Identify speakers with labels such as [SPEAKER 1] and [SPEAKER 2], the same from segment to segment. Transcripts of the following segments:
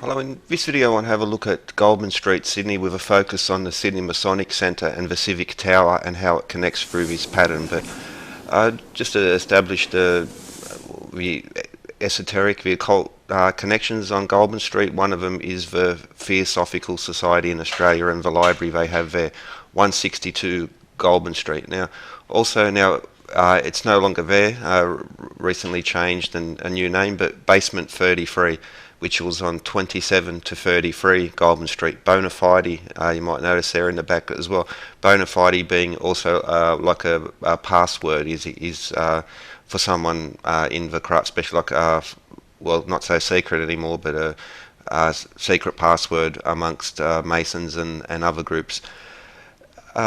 [SPEAKER 1] Hello, in this video I want to have a look at Goulburn Street, Sydney, with a focus on the Sydney Masonic Centre and the Civic Tower and how it connects through this pattern. But just to establish the esoteric, the occult connections on Goulburn Street, one of them is the Theosophical Society in Australia and the library they have there, 162 Goulburn Street. Now, it's no longer there, recently changed and a new name, but Basement 33, which was on 27 to 33 Goulburn Street. Bona fide, you might notice there in the back as well. Bona fide being also like a password is for someone in the craft, especially like well, not so secret anymore, but a secret password amongst Masons and other groups.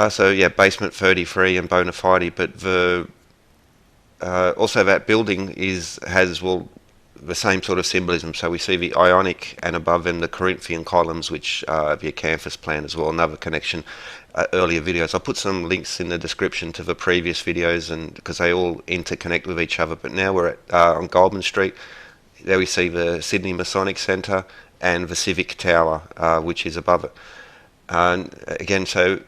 [SPEAKER 1] So yeah, Basement 33 and Bona fide, but the also that building has the same sort of symbolism. So we see the Ionic and above them the Corinthian columns, which are the Acanthus plan as well, another connection. Earlier videos, I'll put some links in the description to the previous videos, and because they all interconnect with each other. But now we're at on Goulburn Street. There we see the Sydney Masonic Centre and the Civic Tower, which is above it. And again, so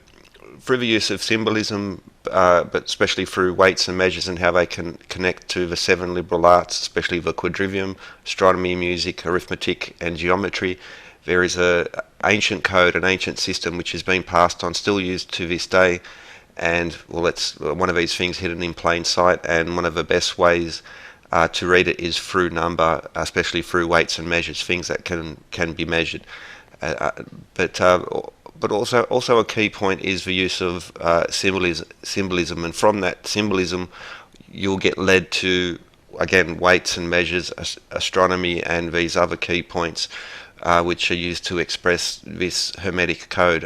[SPEAKER 1] through the use of symbolism, but especially through weights and measures and how they can connect to the seven liberal arts, especially the quadrivium, astronomy, music, arithmetic and geometry, there is an ancient code, an ancient system which has been passed on, still used to this day. And well, it's one of these things hidden in plain sight, and one of the best ways to read it is through number, especially through weights and measures, things that can be measured. But also a key point is the use of symbolism, and from that symbolism you'll get led to, again, weights and measures, astronomy and these other key points which are used to express this Hermetic Code.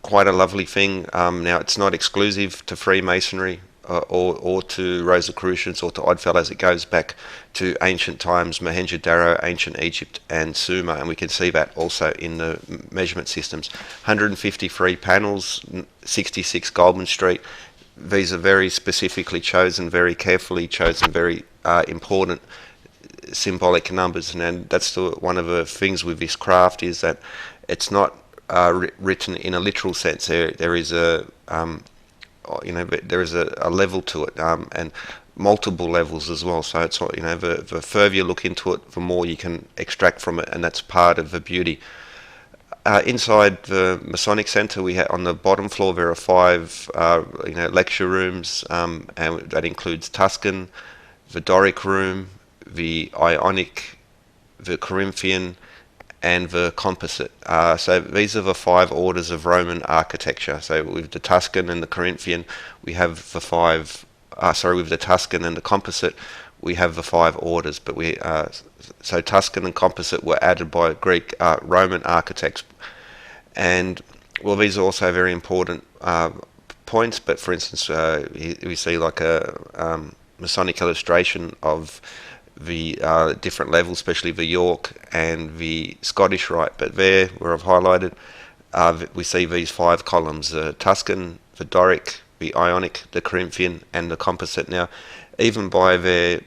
[SPEAKER 1] Quite a lovely thing. Now, it's not exclusive to Freemasonry or to Rosicrucians or to Oddfellows. It goes back to ancient times, Mohenjo-Daro, ancient Egypt and Sumer, and we can see that also in the measurement systems. 153 panels, 66 Goulburn Street. These are very specifically chosen, very carefully chosen, very important symbolic numbers, and that's one of the things with this craft, is that it's not written in a literal sense. There is a there is a level to it, and multiple levels as well. So it's the further you look into it, the more you can extract from it, and that's part of the beauty. Inside the Masonic Centre, we have on the bottom floor there are 5 lecture rooms, and that includes Tuscan, the Doric room, the Ionic, the Corinthian, and the composite. So these are the 5 orders of Roman architecture. So with the Tuscan and the Corinthian, we have the with the Tuscan and the composite, we have the 5 orders. But so Tuscan and composite were added by Greek Roman architects, and well, these are also very important points. But for instance, we see like a Masonic illustration of the different levels, especially the York and the Scottish Rite. But there, where I've highlighted, we see these 5 columns: the Tuscan, the Doric, the Ionic, the Corinthian, and the composite. Now, even by their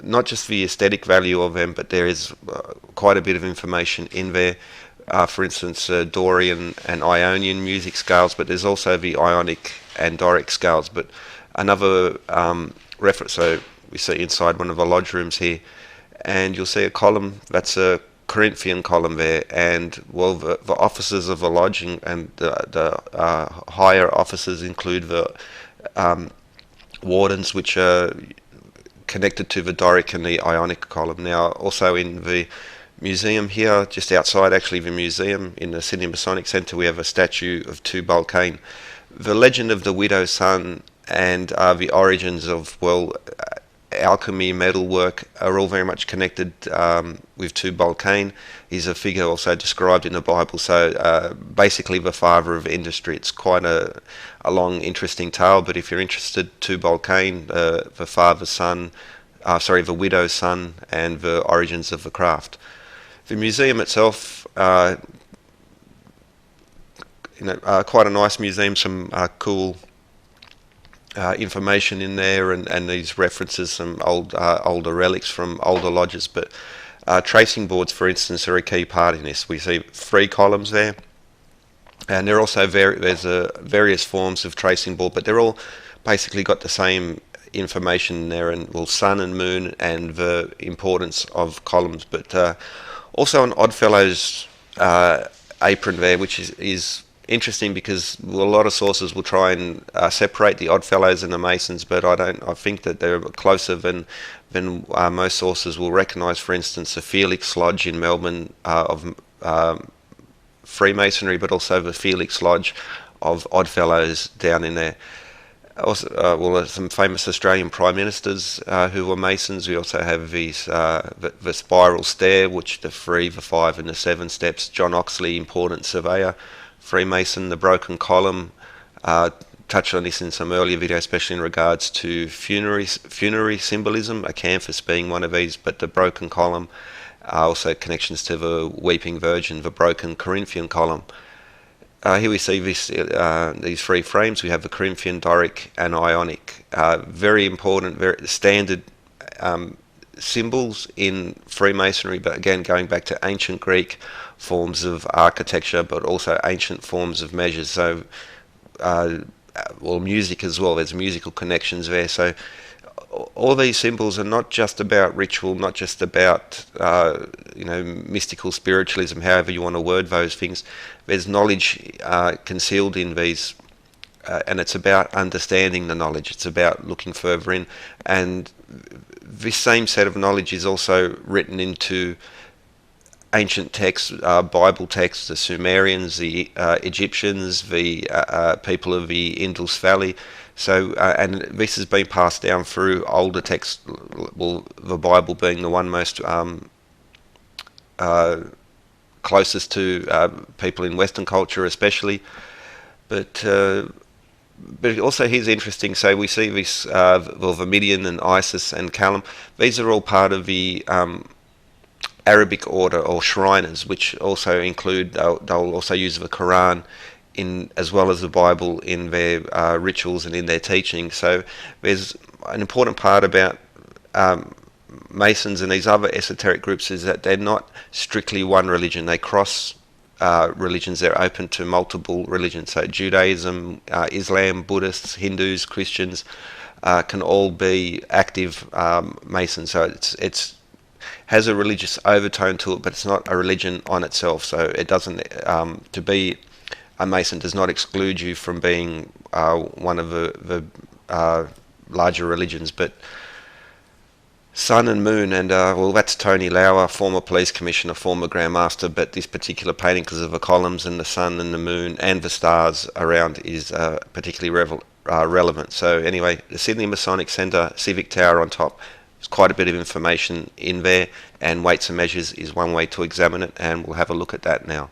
[SPEAKER 1] not just the aesthetic value of them, but there is quite a bit of information in there. For instance, Dorian and Ionian music scales, but there's also the Ionic and Doric scales. But another reference, so we see inside one of the lodge rooms here, and you'll see a column that's a Corinthian column there, and well, the officers of the lodge and the higher officers include the wardens, which are connected to the Doric and the Ionic column. Now, also in the museum here, just outside actually the museum in the Sydney Masonic Centre, we have a statue of Tubal Cain. The legend of the widow's son and the origins of, well, alchemy, metalwork are all very much connected with Tubal Cain. He's a figure also described in the Bible, so basically the father of industry. It's quite a long, interesting tale, but if you're interested, Tubal Cain, the father's son, the widow's son, and the origins of the craft. The museum itself, quite a nice museum, some cool information in there, and these references, some older relics from older lodges. But Tracing boards, for instance, are a key part in this. We see 3 columns there, and there are also various forms of tracing board, but they're all basically got the same information there, and well, sun and moon and the importance of columns. But also an Oddfellows apron there, which is interesting because a lot of sources will try and separate the Oddfellows and the Masons, but I think that they're closer than most sources will recognise. For instance, the Felix Lodge in Melbourne of Freemasonry, but also the Felix Lodge of Oddfellows down in there. Also, some famous Australian prime ministers who were Masons. We also have these the spiral stair, which the 3, the 5, and the 7 steps. John Oxley, important surveyor, Freemason. The broken column. Touched on this in some earlier video, especially in regards to funerary symbolism. Acanthus being one of these, but the broken column. Also connections to the Weeping Virgin, the broken Corinthian column. Here we see these 3 frames. We have the Corinthian, Doric, and Ionic. Very important, very standard symbols in Freemasonry, but again, going back to ancient Greek forms of architecture, but also ancient forms of measures. So, music as well. There's musical connections there. So, all these symbols are not just about ritual, not just about mystical spiritualism, however you want to word those things. There's knowledge concealed in these, and it's about understanding the knowledge. It's about looking further in, and this same set of knowledge is also written into ancient texts, Bible texts, the Sumerians, the Egyptians, the people of the Indus Valley. So, and this has been passed down through older texts, well, the Bible being the one most closest to people in Western culture especially. But also here's interesting, so we see this, the Midian and Isis and Callum, these are all part of the Arabic order or Shriners, which also include, they'll also use the Quran in as well as the Bible in their rituals and in their teaching. So there's an important part about Masons and these other esoteric groups is that they're not strictly one religion. They cross religions. They're open to multiple religions. So Judaism, Islam, Buddhists, Hindus, Christians can all be active Masons. So it's has a religious overtone to it, but it's not a religion on itself. So it doesn't to be a Mason does not exclude you from being one of the larger religions. But Sun and Moon, and that's Tony Lauer, former police commissioner, former Grand Master, but this particular painting, because of the columns and the sun and the moon and the stars around, is particularly relevant. So anyway, the Sydney Masonic Centre, Civic Tower on top, there's quite a bit of information in there, and weights and measures is one way to examine it, and we'll have a look at that now.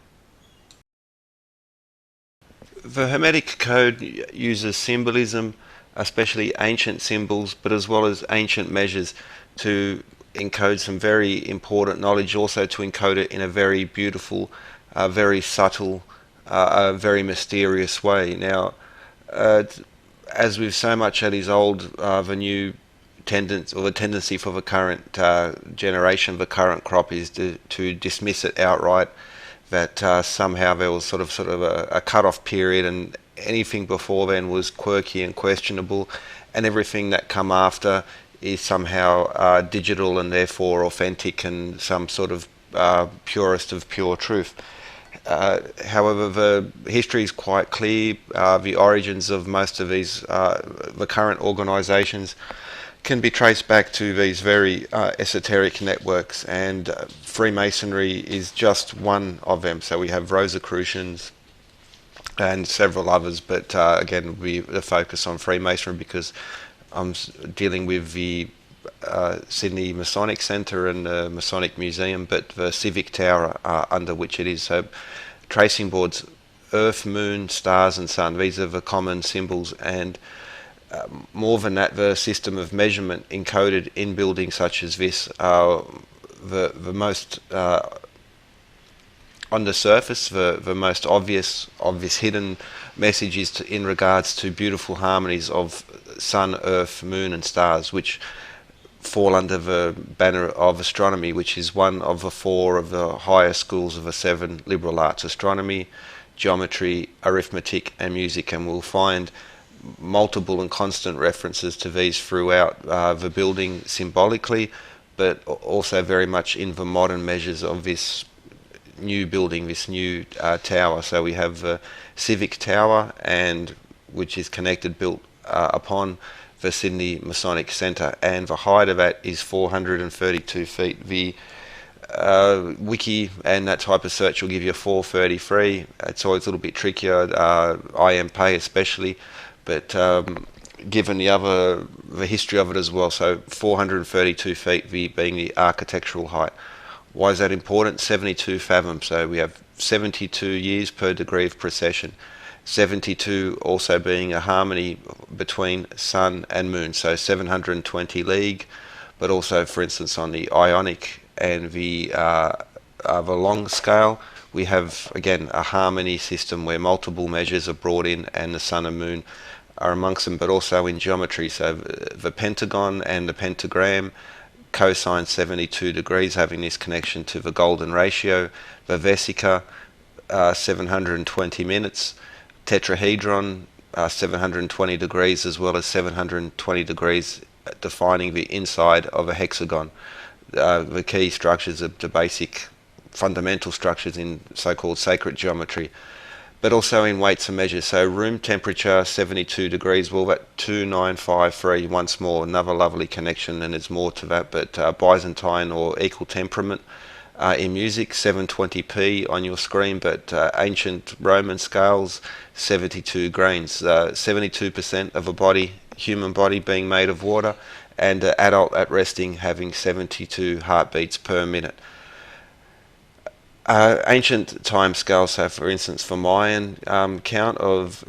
[SPEAKER 1] The Hermetic Code uses symbolism, especially ancient symbols, but as well as ancient measures, to encode some very important knowledge, also to encode it in a very beautiful, very subtle, very mysterious way. Now, as with so much that is old, the new tendency for the current generation, the current crop, is to dismiss it outright, that somehow there was sort of a cut-off period, and anything before then was quirky and questionable, and everything that come after is somehow digital and therefore authentic and some sort of purest of pure truth. However, the history is quite clear. The origins of most of these, the current organisations, can be traced back to these very esoteric networks, and Freemasonry is just one of them. So we have Rosicrucians and several others, but again, the focus on Freemasonry because I'm dealing with the Sydney Masonic Centre and the Masonic Museum, but the Civic Tower under which it is. So tracing boards, Earth, Moon, Stars and Sun, these are the common symbols, and more than that, the system of measurement encoded in buildings such as this, the most on the surface, the most obvious of this hidden message is in regards to beautiful harmonies of sun, earth, moon and stars, which fall under the banner of astronomy, which is one of the four of the higher schools of the seven liberal arts: astronomy, geometry, arithmetic, and music. And we'll find multiple and constant references to these throughout the building symbolically, but also very much in the modern measures of this new building, this new tower. So we have the Civic Tower, and which is connected, built upon the Sydney Masonic Centre, and the height of that is 432 feet. The wiki and that type of search will give you 433. It's always a little bit trickier, IMP especially, but given the history of it as well. So 432 feet being the architectural height. Why is that important? 72 fathoms. So we have 72 years per degree of precession. 72 also being a harmony between sun and moon, so 720 league, but also, for instance, on the ionic and the long scale, we have again a harmony system where multiple measures are brought in and the sun and moon are amongst them, but also in geometry. So the pentagon and the pentagram, cosine 72 degrees, having this connection to the golden ratio. The vesica, 720 minutes. Tetrahedron, 720 degrees, as well as 720 degrees defining the inside of a hexagon. The key structures of the basic fundamental structures in so-called sacred geometry, but also in weights and measures. So room temperature 72 degrees, well, that 2953, once more another lovely connection, and there's more to that, but Byzantine or equal temperament. In music, 720p on your screen, but ancient Roman scales, 72 grains, 72% of a body, human body, being made of water, and an adult at resting having 72 heartbeats per minute. Ancient time scales, so for instance for Mayan count of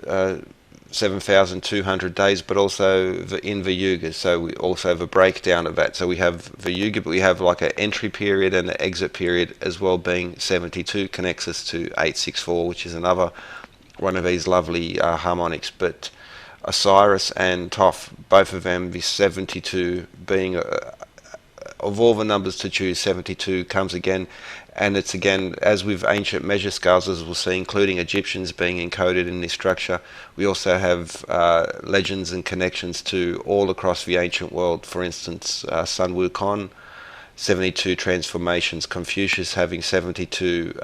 [SPEAKER 1] 7,200 days, but also in the yugas, so we also have a breakdown of that. So we have the yuga, but we have like an entry period and an exit period as well, being 72 connects us to 864, which is another one of these lovely harmonics. But Osiris and Thoth, both of them, this 72 being of all the numbers to choose, 72 comes again. And it's again, as with ancient measure scales, as we'll see, including Egyptians being encoded in this structure, we also have legends and connections to all across the ancient world. For instance, Sun Wukong, 72 transformations, Confucius having 72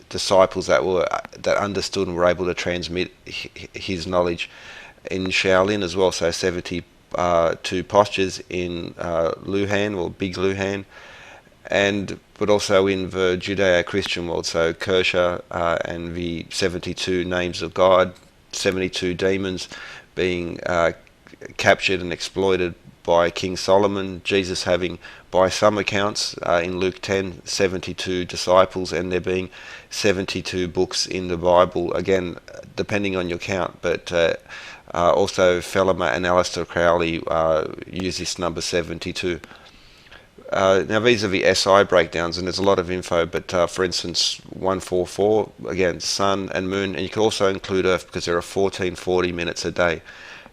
[SPEAKER 1] disciples that understood and were able to transmit his knowledge. In Shaolin as well, so 72 postures in Luhan, or Big Luhan, but also in the Judeo-Christian world, so Kersha and the 72 names of God, 72 demons being captured and exploited by King Solomon, Jesus having, by some accounts, in Luke 10, 72 disciples, and there being 72 books in the Bible, again, depending on your count, but also Thelema and Aleister Crowley use this number 72. Now these are the SI breakdowns, and there's a lot of info, but for instance 144, again sun and moon, and you can also include Earth because there are 1440 minutes a day.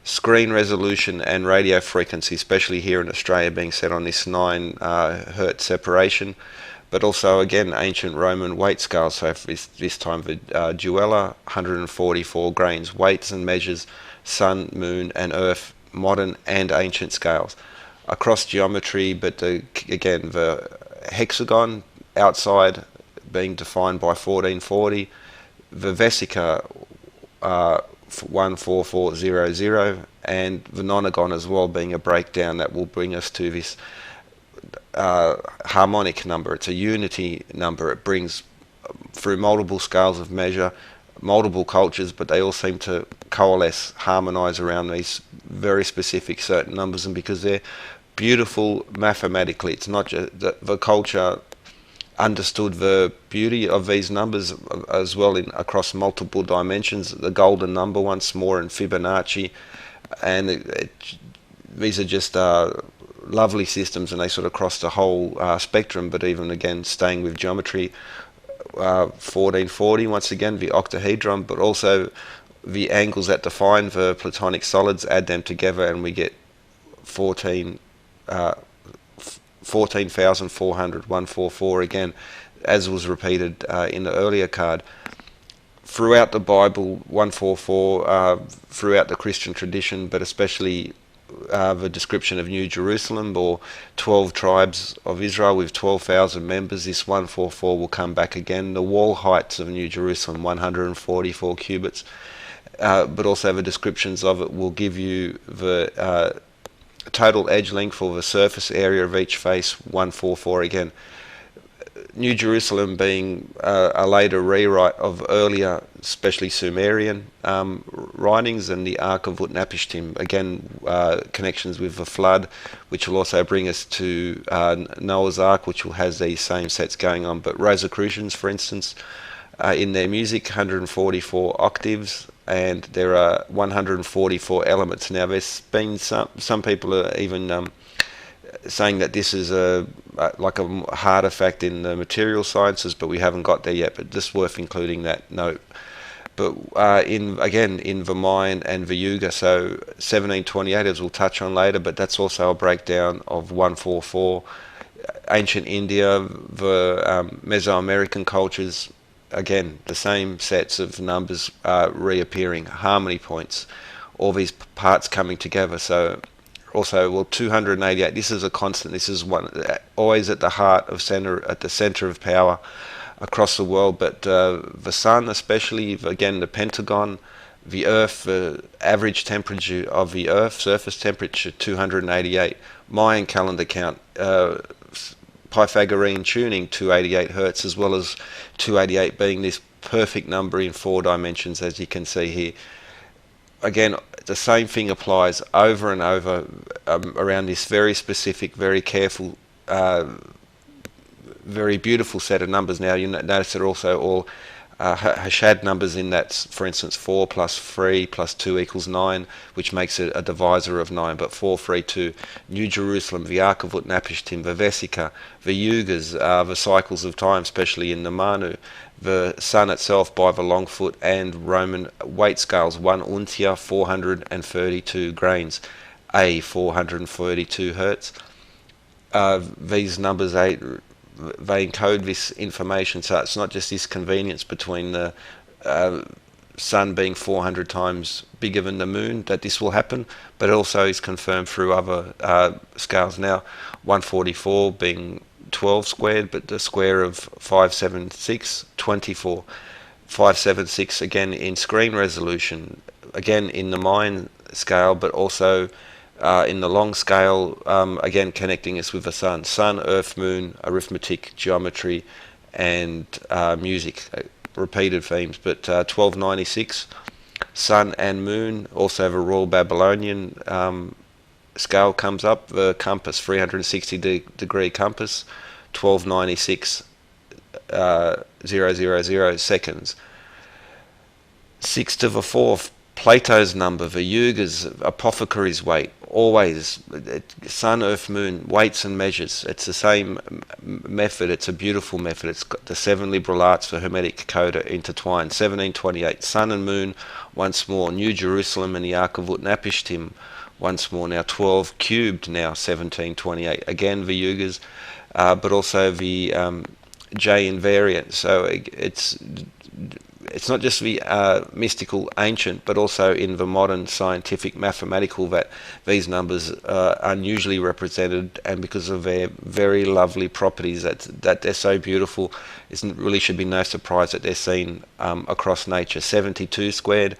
[SPEAKER 1] Screen resolution and radio frequency, especially here in Australia, being set on this 9 hertz separation, but also again ancient Roman weight scales, so this time the Duella, 144 grains, weights and measures, sun, moon and Earth, modern and ancient scales. Across geometry, but again the hexagon outside being defined by 1440, the vesica 14400, and the nonagon as well being a breakdown that will bring us to this harmonic number. It's a unity number. It brings through multiple scales of measure, multiple cultures, but they all seem to coalesce, harmonize around these very specific certain numbers, and because they're beautiful mathematically, it's not just the culture understood the beauty of these numbers as well across multiple dimensions. The golden number once more in Fibonacci, and these are just lovely systems, and they sort of cross the whole spectrum. But even again, staying with geometry, 1440 once again the octahedron, but also the angles that define the platonic solids, add them together and we get 14 14,400, 144 again, as was repeated in the earlier card. Throughout the Bible, 144, throughout the Christian tradition, but especially the description of New Jerusalem, or 12 tribes of Israel with 12,000 members, this 144 will come back again. The wall heights of New Jerusalem, 144 cubits, but also the descriptions of it will give you the total edge length or the surface area of each face, 144 again. New Jerusalem being a later rewrite of earlier, especially Sumerian writings, and the Ark of Utnapishtim, again connections with the flood, which will also bring us to Noah's Ark, which will have these same sets going on. But Rosicrucians, for instance, in their music, 144 octaves, and there are 144 elements. Now, there's been some people are even saying that this is like a hard effect in the material sciences, but we haven't got there yet. But just worth including that note. But in the Mayan and the Yuga, so 1728, as we'll touch on later, but that's also a breakdown of 144. Ancient India, the Mesoamerican cultures, again, the same sets of numbers reappearing, harmony points, all these parts coming together. So also, well, 288, this is a constant. This is one always at the heart of at the center of power across the world. But the sun, especially, again, the pentagon, the earth, the average temperature of the earth, surface temperature, 288. Mayan calendar count, Pythagorean tuning, 288 hertz, as well as 288 being this perfect number in 4 dimensions, as you can see here. Again, the same thing applies over and over around this very specific, very careful, very beautiful set of numbers. Now, you notice they're also all Hashad numbers in that, for instance, 4 plus 3 plus 2 equals 9, which makes it a divisor of 9, but 4, 3, 2. New Jerusalem, the Ark of Utnapishtim, the Vesica, the Yugas, the cycles of time, especially in the Manu, the sun itself by the Longfoot, and Roman weight scales, 1 untia, 432 grains, A, 432 hertz. These numbers, they encode this information, so it's not just this convenience between the sun being 400 times bigger than the moon that this will happen, but it also is confirmed through other scales. Now, 144 being 12 squared, but the square of 576, 24. 576 again in screen resolution, again in the Mayan scale, but also in the long scale, again connecting us with the sun. Sun, earth, moon, arithmetic, geometry, and music, repeated themes. But 1296, sun and moon, also the Royal Babylonian scale comes up, the compass, 360 degree compass, 1296, 000 seconds. 6 to the 4th, Plato's number, the Yugas, apothecary's weight, always, sun, earth, moon, weights and measures. It's the same method, it's a beautiful method. It's got the 7 liberal arts, the Hermetic Code intertwined. 1728, sun and moon, once more. New Jerusalem and the Ark of Utnapishtim, once more. Now 12 cubed, now 1728. Again, the Yugas, but also the J invariant. So it's not just the mystical ancient, but also in the modern scientific mathematical, that these numbers are unusually represented, and because of their very lovely properties, that they're so beautiful, it really should be no surprise that they're seen across nature. 72 squared,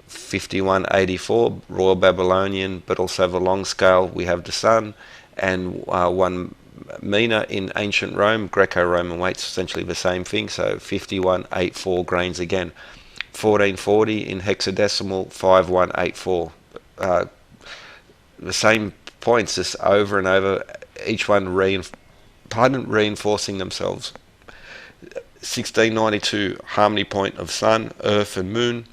[SPEAKER 1] 5184, Royal Babylonian, but also the long scale, we have the sun, and 1 mina in ancient Rome, Greco-Roman weights, essentially the same thing, so 5184 grains again. 1440 in hexadecimal, 5184. The same points, just over and over, each one reinforcing themselves. 1692, harmony point of sun, earth and moon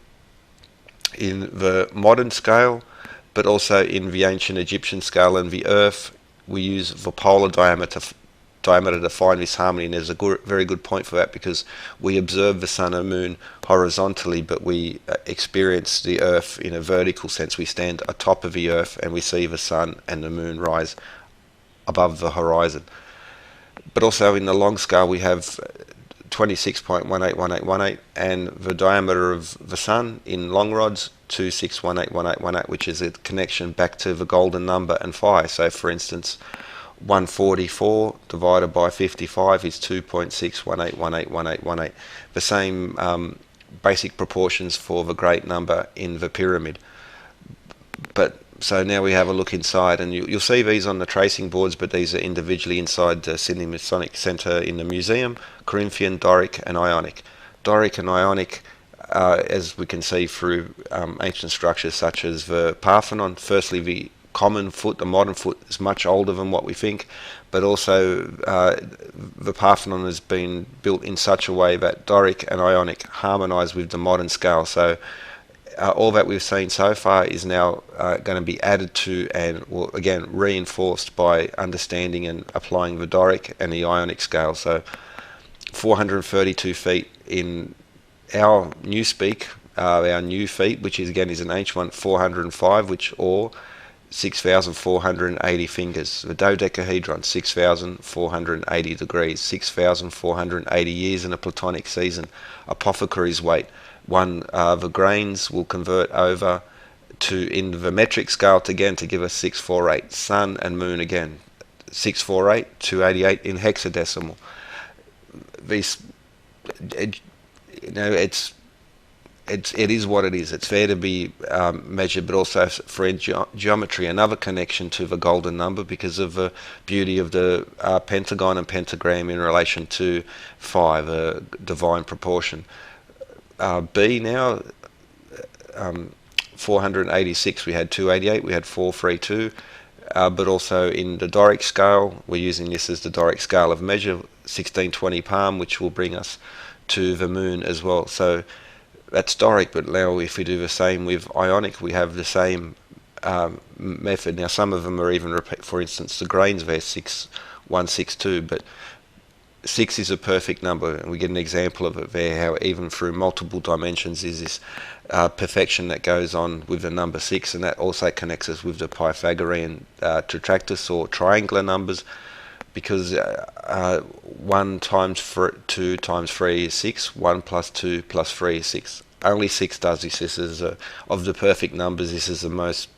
[SPEAKER 1] in the modern scale, but also in the ancient Egyptian scale. And the earth, we use the polar diameter to find this harmony, and there's a very good point for that, because we observe the sun and moon horizontally, but we experience the earth in a vertical sense. We stand atop of the earth and we see the sun and the moon rise above the horizon. But also in the long scale we have 26.181818, and the diameter of the sun in long rods 26181818, which is a connection back to the golden number and phi. So for instance, 144 divided by 55 is 2.618181818. The same basic proportions for the great number in the pyramid. But so now we have a look inside, and you'll see these on the tracing boards, but these are individually inside the Sydney Masonic Centre in the museum: Corinthian, Doric and Ionic. Doric and Ionic, as we can see through ancient structures such as the Parthenon, firstly the common foot, the modern foot, is much older than what we think, but also the Parthenon has been built in such a way that Doric and Ionic harmonise with the modern scale. So all that we've seen so far is now going to be added to and, well, again, reinforced by understanding and applying the Doric and the Ionic scale. So 432 feet in our new speak, our new feet, which is again is an ancient one, 405, which or 6,480 fingers. The dodecahedron, 6,480 degrees, 6,480 years in a Platonic season. Apothecary's weight. The grains will convert over to in the metric scale to give us 648. Sun and moon again, 648, 288 in hexadecimal. These, it is what it is. It's there to be measured, but also for geometry, another connection to the golden number because of the beauty of the pentagon and pentagram in relation to phi, the divine proportion. B now, 486, we had 288, we had 432, but also in the Doric scale, we're using this as the Doric scale of measure, 1620 palm, which will bring us to the moon as well. So that's Doric, but now if we do the same with Ionic, we have the same method. Now some of them are even repeat, for instance, the grains there, 6162, but 6 is a perfect number, and we get an example of it there, how even through multiple dimensions is this perfection that goes on with the number 6, and that also connects us with the Pythagorean tetractys or triangular numbers, because 1 times 2 times 3 is 6, 1 plus 2 plus 3 is 6. Only 6 does this. This is of the perfect numbers, this is the most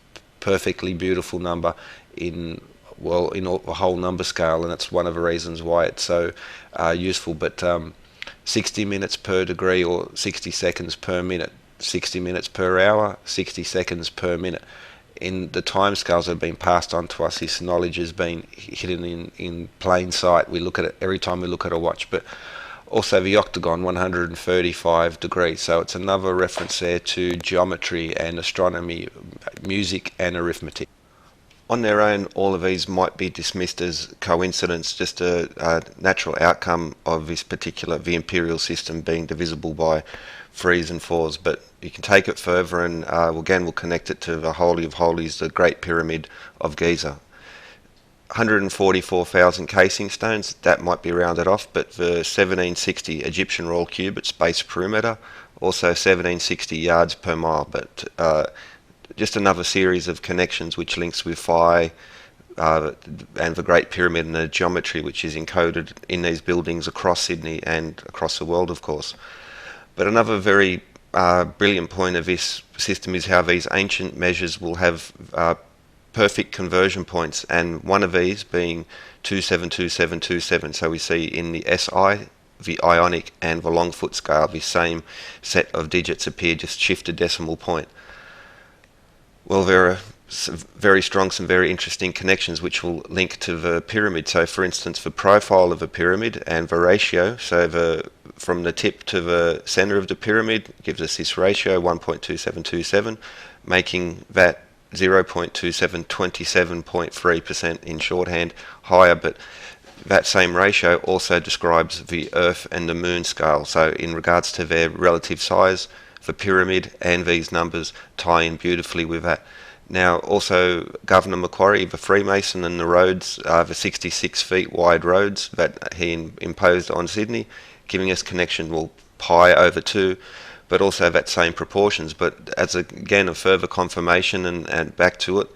[SPEAKER 1] perfectly beautiful number in the whole number scale, and that's one of the reasons why it's so useful. But 60 minutes per degree, or 60 seconds per minute, 60 minutes per hour, 60 seconds per minute. In the time scales that have been passed on to us, this knowledge has been hidden in plain sight. We look at it every time we look at a watch. But also the octagon, 135 degrees. So it's another reference there to geometry and astronomy, music and arithmetic. On their own, all of these might be dismissed as coincidence, just a natural outcome of this particular, the imperial system being divisible by 3s and 4s, but you can take it further and we'll connect it to the Holy of Holies, the Great Pyramid of Giza. 144,000 casing stones, that might be rounded off, but the 1760 Egyptian royal cubits base perimeter, also 1760 yards per mile, but just another series of connections which links with phi and the Great Pyramid and the geometry which is encoded in these buildings across Sydney and across the world, of course. But another very brilliant point of this system is how these ancient measures will have perfect conversion points, and one of these being 272727. So we see in the SI, the Ionic and the Longfoot scale, the same set of digits appear, just shift a decimal point. Well, there are some very interesting connections which will link to the pyramid. So for instance, the profile of a pyramid and the ratio, so from the tip to the center of the pyramid gives us this ratio 1.2727, making that 0.2727.3% in shorthand higher, but that same ratio also describes the Earth and the Moon scale. So in regards to their relative size, the pyramid and these numbers tie in beautifully with that. Now also Governor Macquarie, the Freemason, and the roads, the 66 feet wide roads that he imposed on Sydney, giving us connection, well, pi over 2, but also that same proportions. But as again a further confirmation and back to it,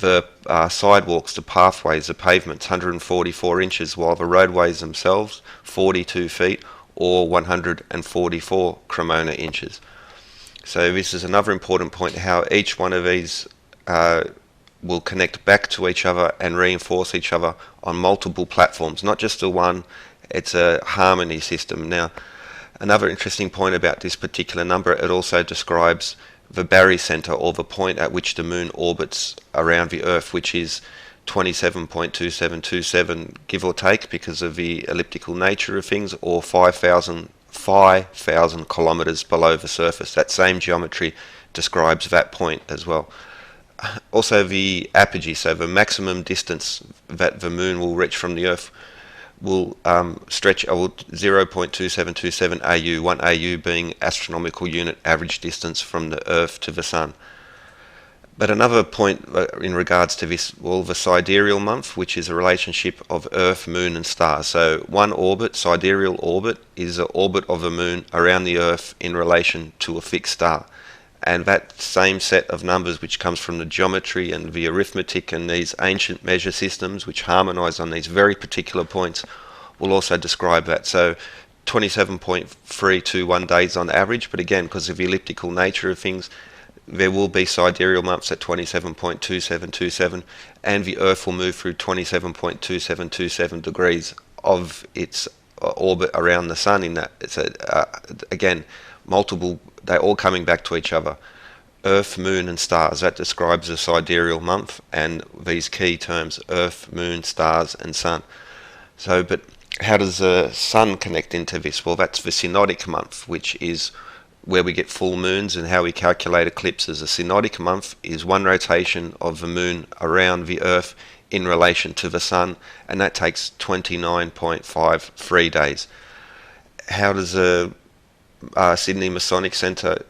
[SPEAKER 1] The sidewalks, the pathways, the pavements, 144 inches, while the roadways themselves, 42 feet or 144 Cremona inches. So this is another important point, how each one of these will connect back to each other and reinforce each other on multiple platforms, not just the one. It's a harmony system. Now, another interesting point about this particular number, it also describes the barycenter, or the point at which the moon orbits around the Earth, which is 27.2727, give or take, because of the elliptical nature of things, or 5,000 kilometers below the surface. That same geometry describes that point as well. Also, the apogee, so the maximum distance that the moon will reach from the Earth, will stretch 0.2727 AU, 1 AU being astronomical unit average distance from the Earth to the Sun. But another point in regards to this, well, the sidereal month, which is a relationship of Earth, Moon and stars. So one orbit, sidereal orbit, is an orbit of the moon around the Earth in relation to a fixed star. And that same set of numbers, which comes from the geometry and the arithmetic and these ancient measure systems which harmonize on these very particular points, will also describe that. So 27.321 days on average, but again, because of the elliptical nature of things, there will be sidereal months at 27.2727, and the Earth will move through 27.2727 degrees of its orbit around the Sun. In that, it's again, multiple, they're all coming back to each other. Earth, Moon and stars, that describes the sidereal month, and these key terms, Earth, Moon, stars and Sun. So, but how does the Sun connect into this? Well, that's the synodic month, which is where we get full moons and how we calculate eclipses. A synodic month is one rotation of the moon around the Earth in relation to the Sun, and that takes 29.53 days. How does a Sydney Masonic Centre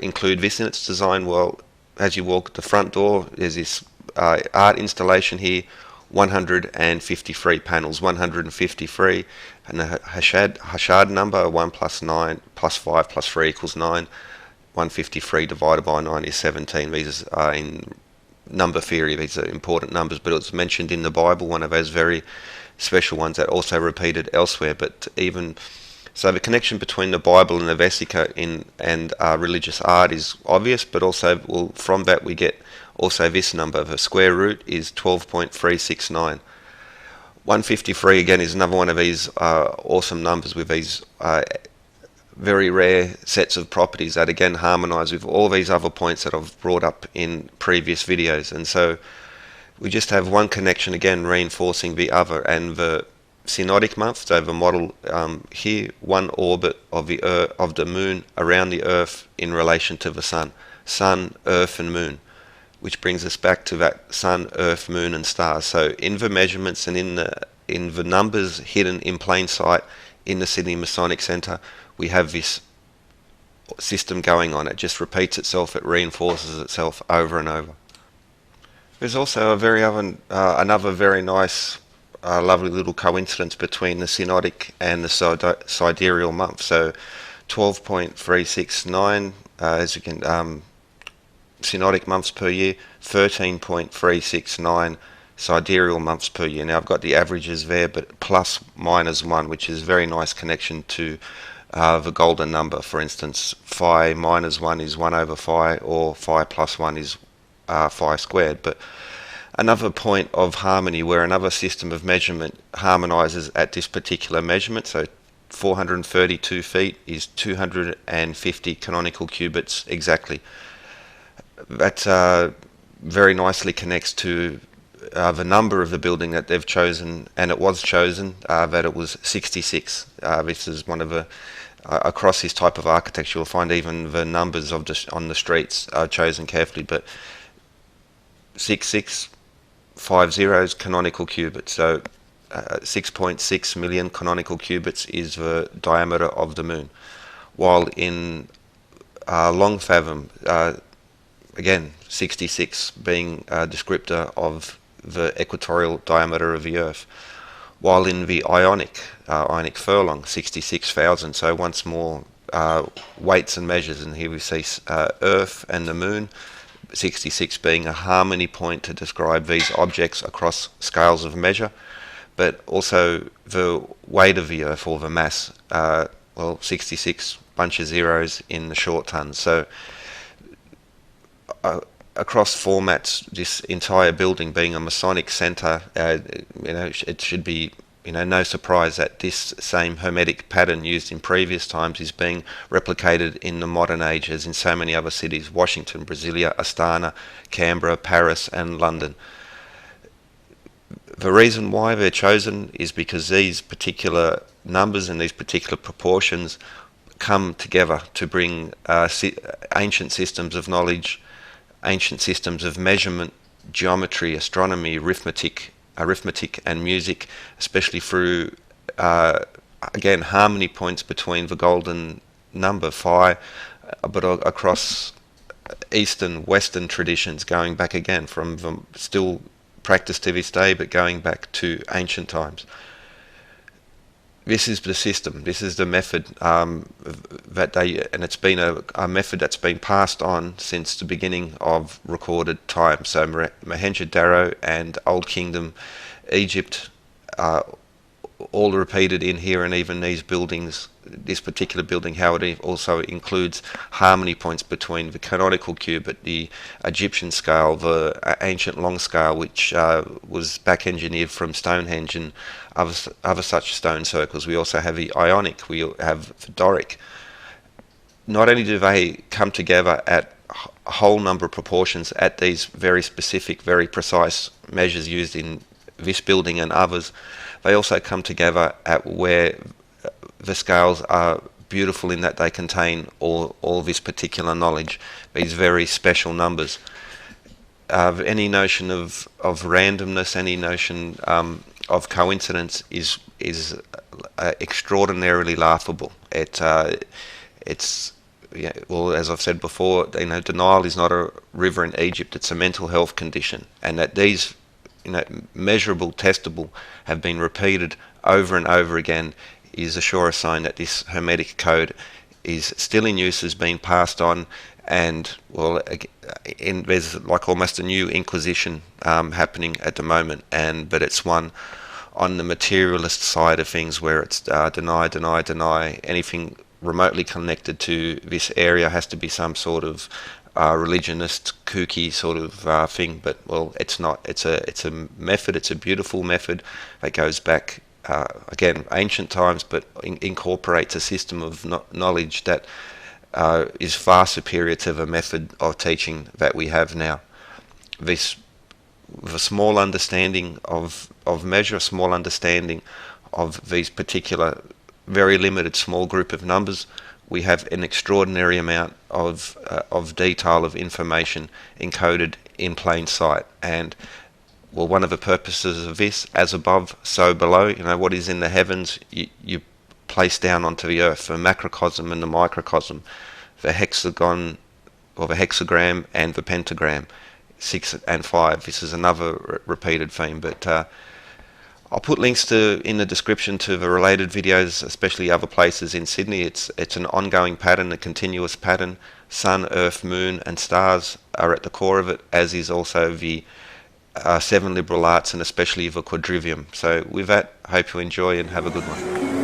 [SPEAKER 1] include this in its design? Well, as you walk the front door, there's this art installation here, 153 panels, 153, and the Hashad number, 1 plus 9 plus 5 plus 3 equals 9. 153 divided by 9 is 17. These are in number theory, these are important numbers, but it's mentioned in the Bible, one of those very special ones that also repeated elsewhere. But even so, the connection between the Bible and the Vesica and religious art is obvious, but also from that we get also this number. The square root is 12.369. 153 again is another one of these awesome numbers with these very rare sets of properties that again harmonize with all these other points that I've brought up in previous videos. And so we just have one connection again reinforcing the other. And the synodic month, so the model here, one orbit of the moon around the Earth in relation to the Sun. Sun, Earth and Moon, which brings us back to that Sun, Earth, Moon and stars. So in the measurements and in the numbers hidden in plain sight in the Sydney Masonic Centre, we have this system going on. It just repeats itself, it reinforces itself over and over. There's also another very nice lovely little coincidence between the synodic and the sidereal month. So 12.369 as you can synodic months per year, 13.369 sidereal months per year. Now I've got the averages there, but plus minus 1, which is a very nice connection to the golden number. For instance, phi minus 1 is 1 over phi, or phi plus 1 is phi squared. But another point of harmony where another system of measurement harmonizes at this particular measurement. So 432 feet is 250 canonical cubits exactly. That very nicely connects to the number of the building that they've chosen, and it was chosen that it was 66. This is one of the across this type of architecture you'll find even the numbers of on the streets are chosen carefully, but 6650 canonical cubits. So 6.6 million canonical cubits is the diameter of the moon, while in long fathom, again 66 being a descriptor of the equatorial diameter of the Earth, while in the ionic furlong 66,000. So once more weights and measures, and here we see Earth and the moon 66 being a harmony point to describe these objects across scales of measure, but also the weight of the Earth, or the mass. 66 bunch of zeros in the short tons. So across formats, this entire building being a Masonic centre, it should be no surprise that this same Hermetic pattern used in previous times is being replicated in the modern age, as in so many other cities: Washington, Brasilia, Astana, Canberra, Paris and London. The reason why they're chosen is because these particular numbers and these particular proportions come together to bring ancient systems of knowledge, ancient systems of measurement, geometry, astronomy, arithmetic and music, especially through again harmony points between the golden number phi, but across Eastern, Western traditions, going back again from the still practiced to this day, but going back to ancient times. This is the system. This is the method and it's been a method that's been passed on since the beginning of recorded time. So Mohenjo-Daro and Old Kingdom, Egypt, all repeated in here, and even these buildings, this particular building, how it also includes harmony points between the canonical cubit, the Egyptian scale, the ancient long scale, which was back engineered from Stonehenge and other such stone circles. We also have the Ionic, we have the Doric. Not only do they come together at a whole number of proportions at these very specific, very precise measures used in this building and others, they also come together at where the scales are beautiful in that they contain all this particular knowledge, these very special numbers. Any notion of randomness, any notion of coincidence is extraordinarily laughable. It's well, as I've said before, denial is not a river in Egypt; it's a mental health condition, and that these measurable, testable, have been repeated over and over again is a sure sign that this Hermetic Code is still in use, has been passed on, and there's like almost a new inquisition happening at the moment, but it's one on the materialist side of things, where it's deny. Anything remotely connected to this area has to be some sort of religionist, kooky sort of thing, but it's not. It's a method. It's a beautiful method that goes back again ancient times, but incorporates a system of knowledge that is far superior to the method of teaching that we have now. With a small understanding of measure, a small understanding of these particular very limited small group of numbers, we have an extraordinary amount of detail of information encoded in plain sight. And one of the purposes of this, as above, so below, what is in the heavens, you place down onto the earth, the macrocosm and the microcosm, the hexagon or the hexagram and the pentagram, 6 and 5. This is another repeated theme, but I'll put links in the description to the related videos, especially other places in Sydney. It's an ongoing pattern, a continuous pattern. Sun, Earth, Moon and stars are at the core of it, as is also the 7 liberal arts and especially the quadrivium. So with that, hope you enjoy and have a good one.